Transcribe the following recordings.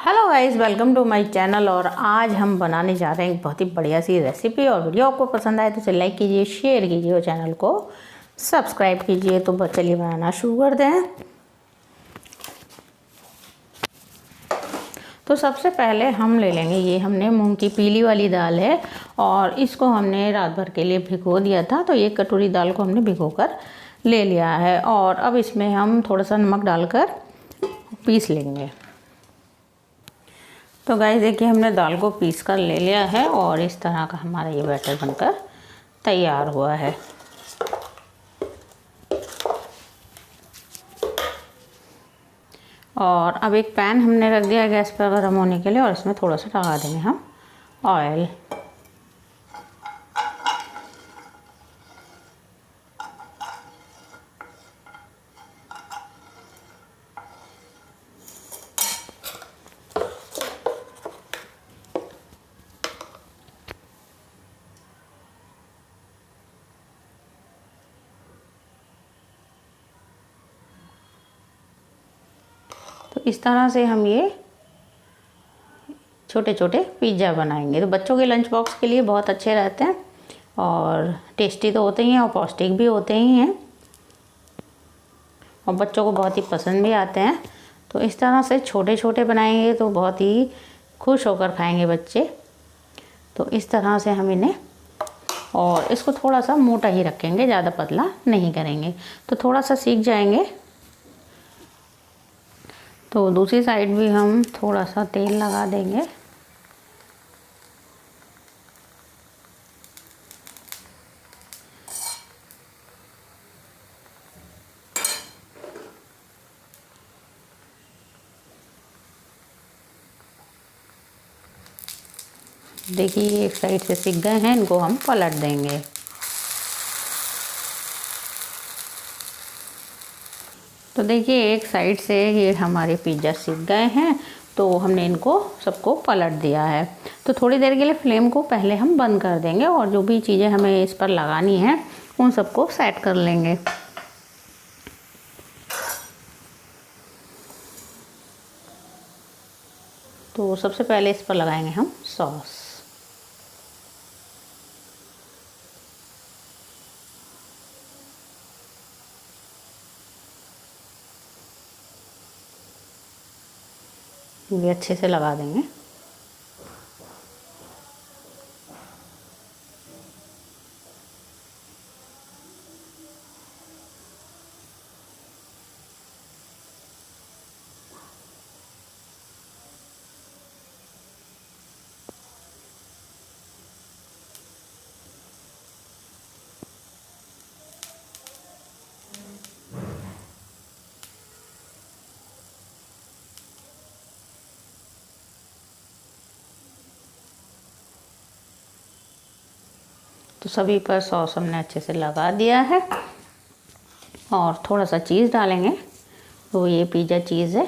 Hello guys, welcome to my channel. और आज हम बनाने जा रहे हैं एक बहुत ही बढ़िया सी रेसिपी। और वीडियो आपको पसंद आए तो चलिए लाइक कीजिए, शेयर कीजिए और चैनल को सब्सक्राइब कीजिए। तो चलिए बनाना शुरू करते हैं। तो सबसे पहले हम ले लेंगे, ये हमने मूंग की पीली वाली दाल है और इसको हमने रात भर के लिए भिगो दिया था। तो एक कटोरी दाल को हमने भिगो कर ले लिया है और अब इसमें हम थोड़ा सा नमक डालकर पीस लेंगे। तो गाइस देखिए, हमने दाल को पीस कर ले लिया है और इस तरह का हमारा ये बैटर बनकर तैयार हुआ है। और अब एक पैन हमने रख दिया है गैस पर गर्म होने के लिए और इसमें थोड़ा सा लगा देंगे हम ऑयल। तो इस तरह से हम ये छोटे छोटे पिज़्ज़ा बनाएंगे। तो बच्चों के लंच बॉक्स के लिए बहुत अच्छे रहते हैं और टेस्टी तो होते ही हैं और पौष्टिक भी होते ही हैं और बच्चों को बहुत ही पसंद भी आते हैं। तो इस तरह से छोटे छोटे बनाएंगे तो बहुत ही खुश होकर खाएंगे बच्चे। तो इस तरह से हम इन्हें, और इसको थोड़ा सा मोटा ही रखेंगे, ज़्यादा पतला नहीं करेंगे तो थोड़ा सा सीख जाएंगे। तो दूसरी साइड भी हम थोड़ा सा तेल लगा देंगे। देखिए एक साइड से सीख गए हैं, इनको हम पलट देंगे। तो देखिए एक साइड से ये हमारे पिज़्ज़ा सीख गए हैं तो हमने इनको सबको पलट दिया है। तो थोड़ी देर के लिए फ्लेम को पहले हम बंद कर देंगे और जो भी चीज़ें हमें इस पर लगानी है उन सबको सेट कर लेंगे। तो सबसे पहले इस पर लगाएंगे हम सॉस। ये अच्छे से लगा देंगे। तो सभी पर सॉस हमने अच्छे से लगा दिया है और थोड़ा सा चीज़ डालेंगे। तो ये पिज़्ज़ा चीज़ है।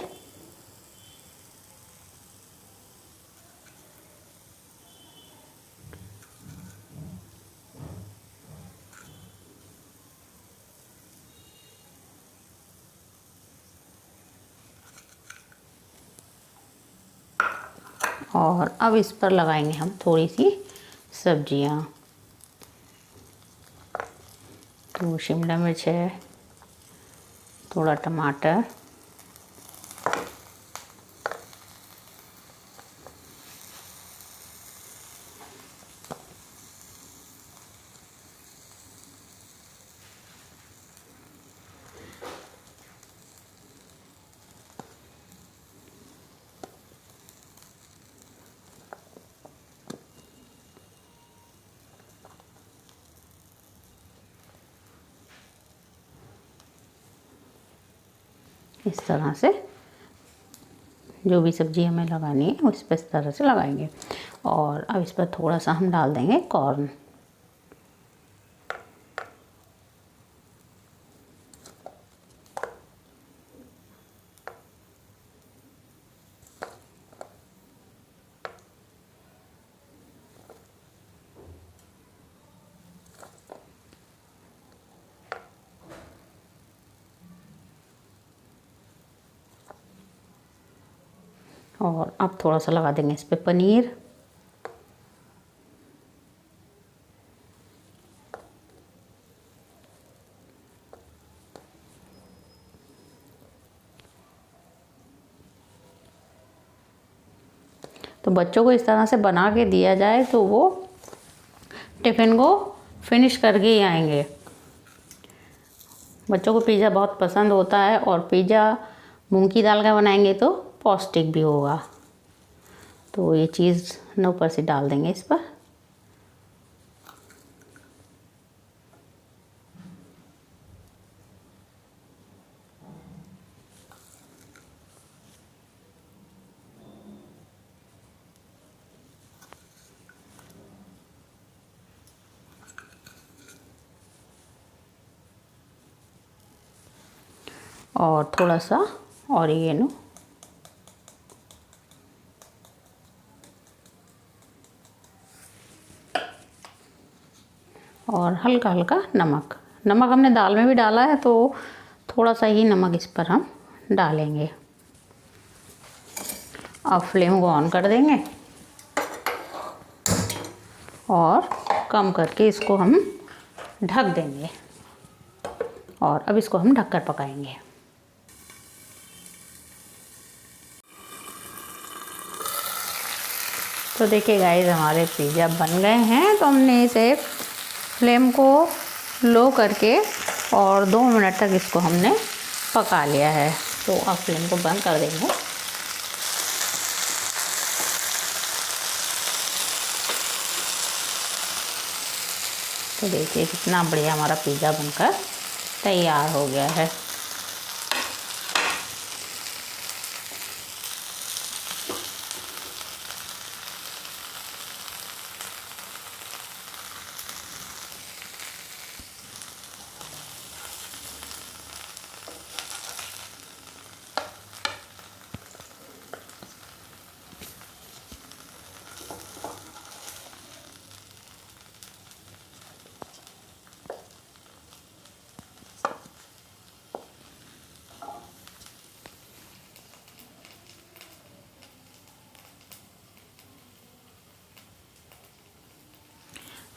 और अब इस पर लगाएंगे हम थोड़ी सी सब्जियां। तो शिमला मिर्च है, थोड़ा टमाटर, इस तरह से जो भी सब्जी हमें लगानी है उस पर इस तरह से लगाएंगे। और अब इस पर थोड़ा सा हम डाल देंगे कॉर्न। और अब थोड़ा सा लगा देंगे इस पे पनीर। तो बच्चों को इस तरह से बना के दिया जाए तो वो टिफ़िन को फिनिश करके ही आएंगे। बच्चों को पिज़्ज़ा बहुत पसंद होता है और पिज़्ज़ा मूंग की दाल का बनाएंगे तो पौष्टिक भी होगा। तो ये चीज़ न ऊपर से डाल देंगे इस पर। और थोड़ा सा ऑरिगेनो और हल्का हल्का नमक। नमक हमने दाल में भी डाला है तो थोड़ा सा ही नमक इस पर हम डालेंगे। अब फ्लेम को ऑन कर देंगे और कम करके इसको हम ढक देंगे और अब इसको हम ढककर पकाएंगे। तो देखिए गाइस, हमारे पिज़्ज़ा बन गए हैं। तो हमने इसे फ्लेम को लो करके और 2 मिनट तक इसको हमने पका लिया है। तो अब फ्लेम को बंद कर देंगे। तो देखिए कितना बढ़िया हमारा पिज़्ज़ा बनकर तैयार हो गया है।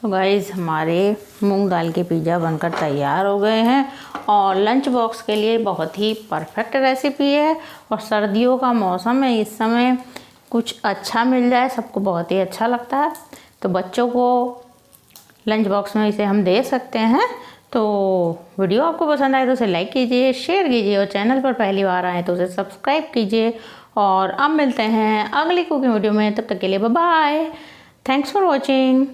तो गाइज़, हमारे मूंग दाल के पिज़्ज़ा बनकर तैयार हो गए हैं और लंच बॉक्स के लिए बहुत ही परफेक्ट रेसिपी है। और सर्दियों का मौसम है, इस समय कुछ अच्छा मिल जाए सबको बहुत ही अच्छा लगता है। तो बच्चों को लंच बॉक्स में इसे हम दे सकते हैं। तो वीडियो आपको पसंद आए तो उसे लाइक कीजिए, शेयर कीजिए और चैनल पर पहली बार आए तो उसे सब्सक्राइब कीजिए। और अब मिलते हैं अगली कुकिंग वीडियो में, तब तक के लिए bye bye. Thanks for watching.